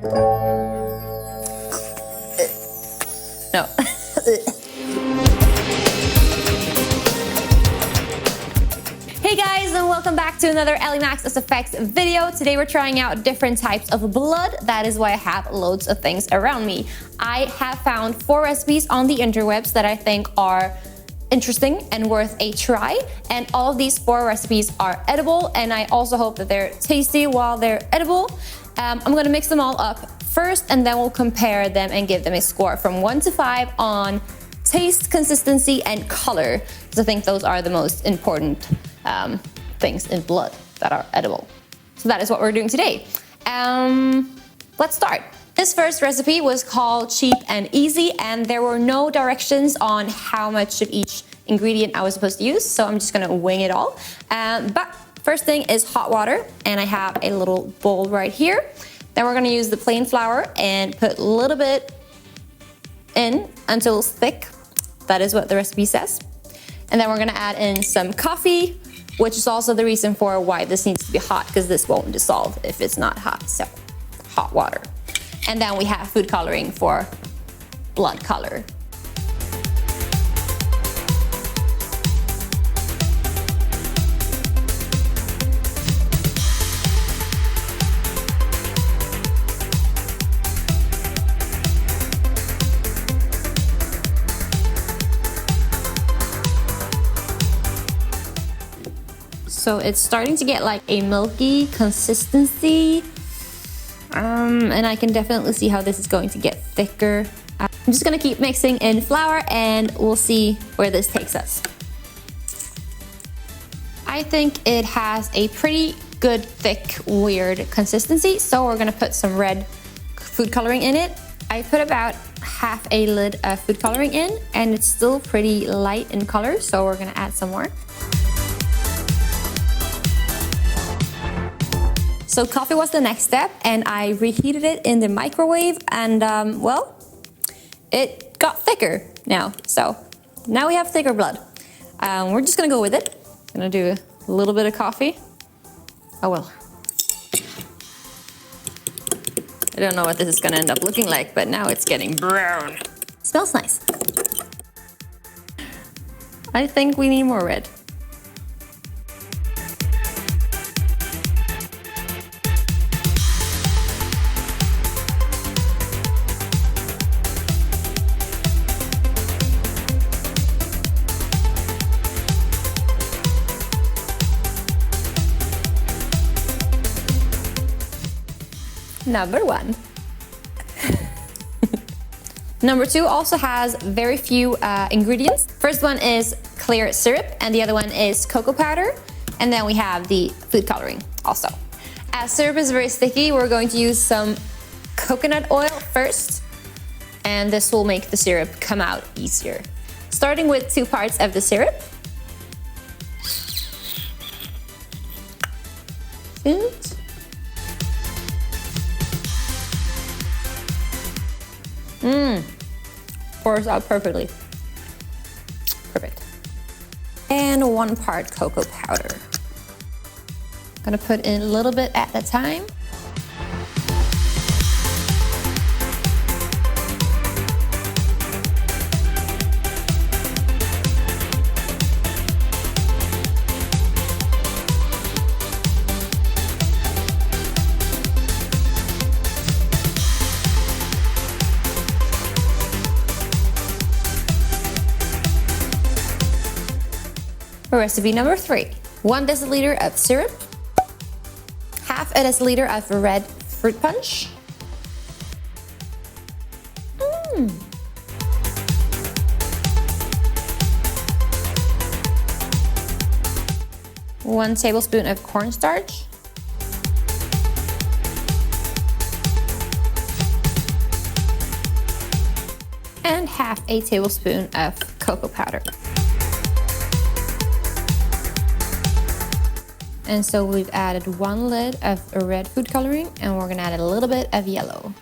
No. Hey guys, and welcome back to another Ellie Max SFX video. Today we're trying out different types of blood. That is why I have loads of things around me. I have found 4 recipes on the interwebs that I think are interesting and worth a try. And all of these 4 recipes are edible, and I also hope that they're tasty while they're edible. I'm gonna mix them all up first, and then we'll compare them and give them a score from 1 to 5 on taste, consistency, and color, because I think those are the most important things in blood that are edible. So that is what we're doing today. Let's start. This first recipe was called Cheap and Easy, and there were no directions on how much of each ingredient I was supposed to use, so I'm just gonna wing it all. But first thing is hot water, and I have a little bowl right here. Then we're gonna use the plain flour and put a little bit in until it's thick. That is what the recipe says. And then we're gonna add in some coffee, which is also the reason for why this needs to be hot, because this won't dissolve if it's not hot. So hot water. And then we have food coloring for blood color. So it's starting to get like a milky consistency. And I can definitely see how this is going to get thicker. I'm just gonna keep mixing in flour, and we'll see where this takes us. I think it has a pretty good, thick, weird consistency. So we're gonna put some red food coloring in it. I put about half a lid of food coloring in, and it's still pretty light in color. So we're gonna add some more. So coffee was the next step, and I reheated it in the microwave, and well, it got thicker now. So now we have thicker blood. We're just gonna go with it. Gonna do a little bit of coffee. Oh well. I don't know what this is gonna end up looking like, but now it's getting brown. Smells nice. I think we need more red. Number 1. Number 2 also has very few ingredients. First one is clear syrup, and the other one is cocoa powder. And then we have the food coloring also. As syrup is very sticky, we're going to use some coconut oil first, and this will make the syrup come out easier. Starting with 2 parts of the syrup. And pours out perfectly. Perfect. And 1 part cocoa powder. Gonna put in a little bit at a time. Recipe number 3. 1 deciliter of syrup, half a deciliter of red fruit punch, 1 tablespoon of cornstarch, and half a tablespoon of cocoa powder. And so we've added 1 lid of red food coloring, and we're gonna add a little bit of yellow.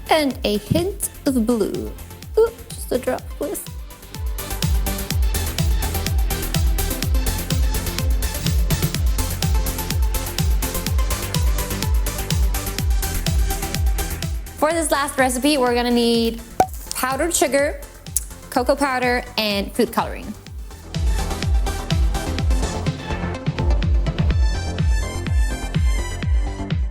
And a hint of blue. Ooh, just a drop, please. For this last recipe, we're gonna need powdered sugar, cocoa powder, and food coloring.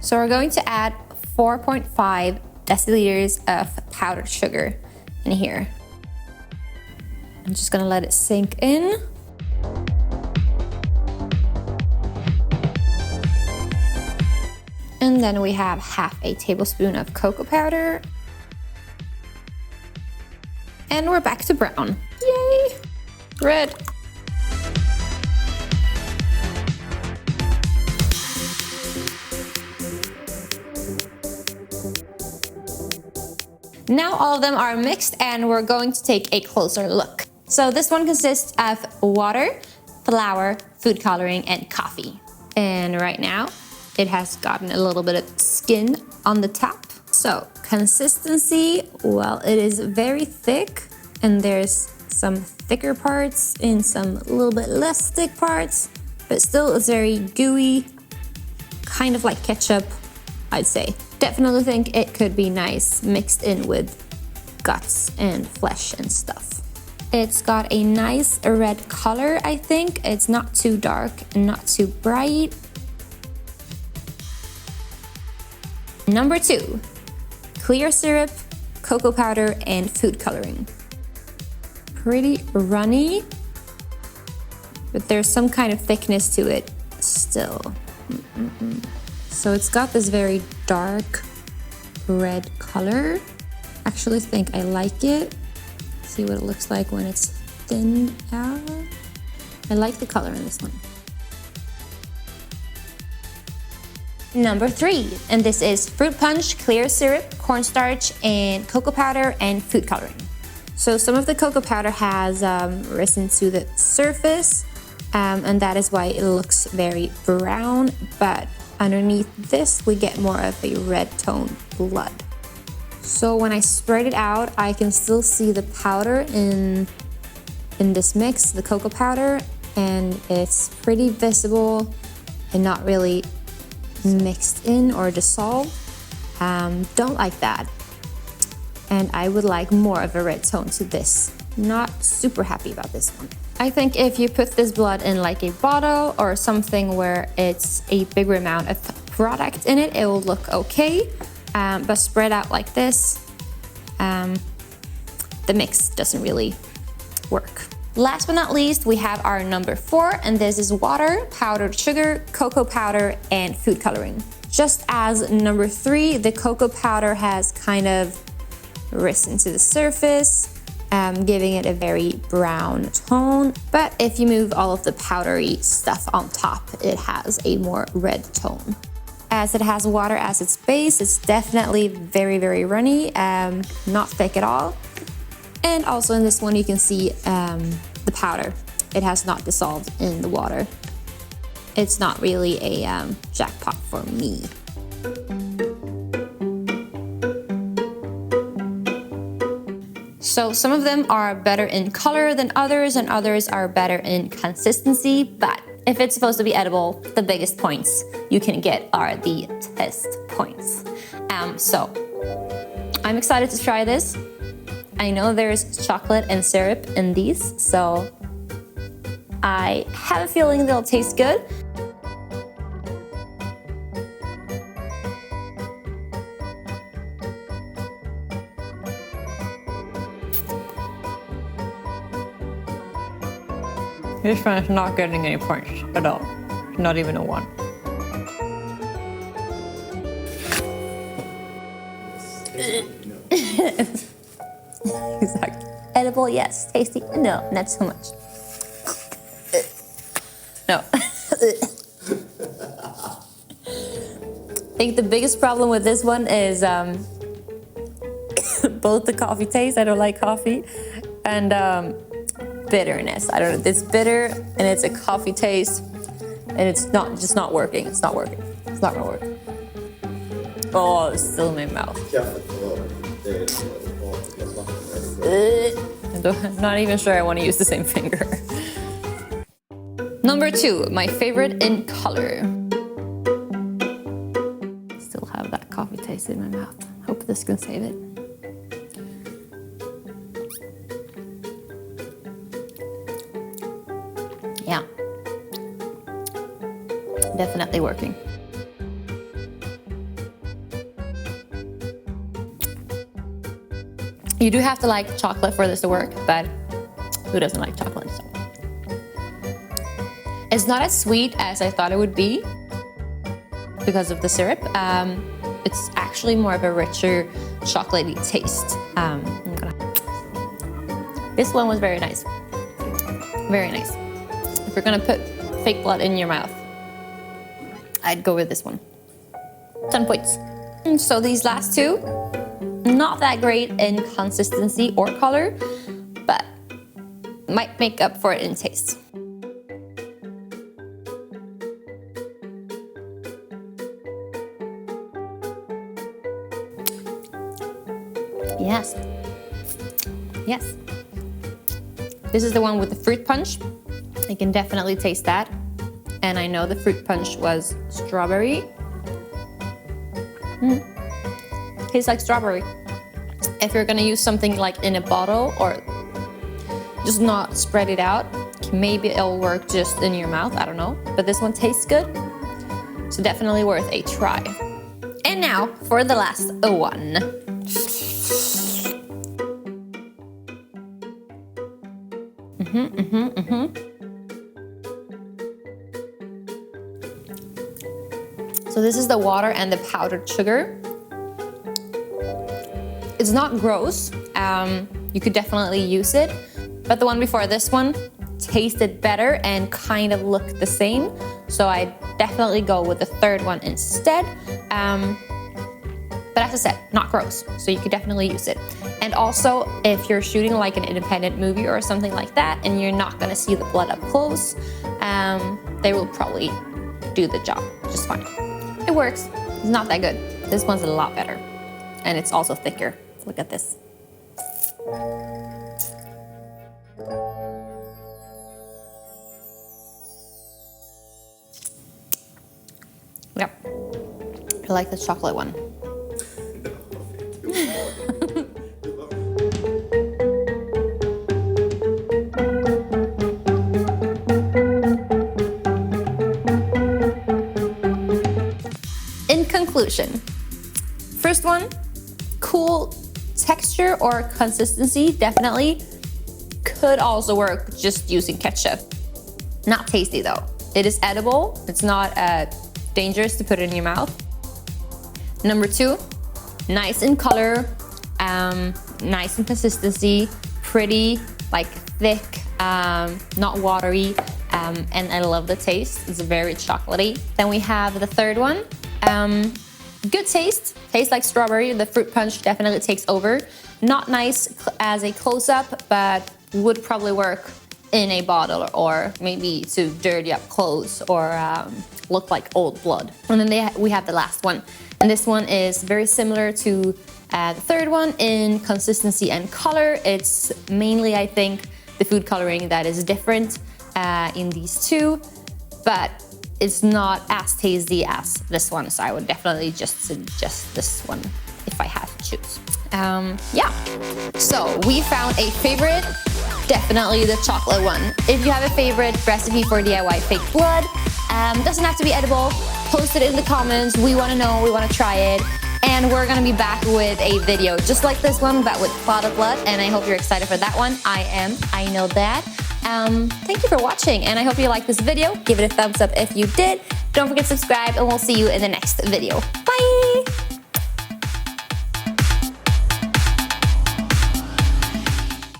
So we're going to add 4.5 deciliters of powdered sugar in here. I'm just gonna let it sink in. And then we have half a tablespoon of cocoa powder. And we're back to brown. Yay! Red. Now all of them are mixed and we're going to take a closer look. So this one consists of water, flour, food coloring, and coffee. And right now, it has gotten a little bit of skin on the top. So consistency, well, it is very thick and there's some thicker parts and some a little bit less thick parts, but still it's very gooey, kind of like ketchup, I'd say. Definitely think it could be nice mixed in with guts and flesh and stuff. It's got a nice red color, I think. It's not too dark and not too bright. Number 2, clear syrup, cocoa powder, and food coloring. Pretty runny, but there's some kind of thickness to it still. So it's got this very dark red color. Actually think I like it. See what it looks like when it's thinned out. I like the color in this one. Number 3, and this is fruit punch, clear syrup, cornstarch, and cocoa powder and food coloring. So some of the cocoa powder has risen to the surface, and that is why it looks very brown, but underneath this we get more of a red tone blood. So when I spread it out, I can still see the powder in this mix, the cocoa powder, and it's pretty visible and not really mixed in or dissolved. Don't like that. And I would like more of a red tone to this. Not super happy about this one. I think if you put this blood in like a bottle or something where it's a bigger amount of product in it, it will look okay. But spread out like this, the mix doesn't really work. Last but not least, we have our number 4, and this is water, powdered sugar, cocoa powder, and food coloring. Just as number 3, the cocoa powder has kind of risen to the surface, giving it a very brown tone. But if you move all of the powdery stuff on top, it has a more red tone. As it has water as its base, it's definitely very, very runny, not thick at all. And also in this one, you can see the powder. It has not dissolved in the water. It's not really a jackpot for me. So some of them are better in color than others, and others are better in consistency, but if it's supposed to be edible, the biggest points you can get are the test points. So I'm excited to try this. I know there's chocolate and syrup in these, so I have a feeling they'll taste good. This one is not getting any points at all. Not even a 1. Exactly. Edible, yes. Tasty, no, not so much. No. I think the biggest problem with this one is both the coffee taste, I don't like coffee, and bitterness. I don't know, it's bitter and it's a coffee taste and it's just not working. It's not working. It's not gonna work. Oh, it's still in my mouth. I'm not even sure I want to use the same finger. Number 2, my favorite in color. Still have that coffee taste in my mouth. Hope this can save it. Yeah. Definitely working. You do have to like chocolate for this to work, but who doesn't like chocolate? So. It's not as sweet as I thought it would be because of the syrup. It's actually more of a richer chocolatey taste. This one was very nice. Very nice. If you're gonna put fake blood in your mouth, I'd go with this one. 10 points. So these last two, not that great in consistency or color, but might make up for it in taste. Yes. Yes. This is the one with the fruit punch. I can definitely taste that. And I know the fruit punch was strawberry. Tastes like strawberry. If you're gonna use something like in a bottle or just not spread it out, maybe it'll work just in your mouth, I don't know. But this one tastes good, so definitely worth a try. And now for the last one. So this is the water and the powdered sugar. It's not gross. You could definitely use it, but the one before this one tasted better and kind of looked the same. So I definitely go with the third one instead. But as I said, not gross, so you could definitely use it. And also, if you're shooting like an independent movie or something like that, and you're not gonna see the blood up close, they will probably do the job just fine. It works. It's not that good. This one's a lot better, and it's also thicker. Look at this. Yep. I like the chocolate one. In conclusion, first one, cool texture or consistency, definitely. Could also work just using ketchup. Not tasty though. It is edible. It's not dangerous to put it in your mouth. Number two, nice in color, nice in consistency, pretty, like thick, not watery, and I love the taste. It's very chocolatey. Then we have the third one. Good taste, tastes like strawberry. The fruit punch definitely takes over. Not nice as a close-up, but would probably work in a bottle or maybe to dirty up clothes or look like old blood. And then we have the last one. And this one is very similar to the third one in consistency and color. It's mainly, I think, the food coloring that is different in these two, but it's not as tasty as this one, so I would definitely just suggest this one if I had to choose. Yeah, so we found a favorite, definitely the chocolate one. If you have a favorite recipe for DIY fake blood, doesn't have to be edible, post it in the comments. We want to know, we want to try it, and we're gonna be back with a video just like this one, but with clotted blood, and I hope you're excited for that one. I am, I know that. Thank you for watching, and I hope you liked this video. Give it a thumbs up if you did. Don't forget to subscribe, and we'll see you in the next video. Bye!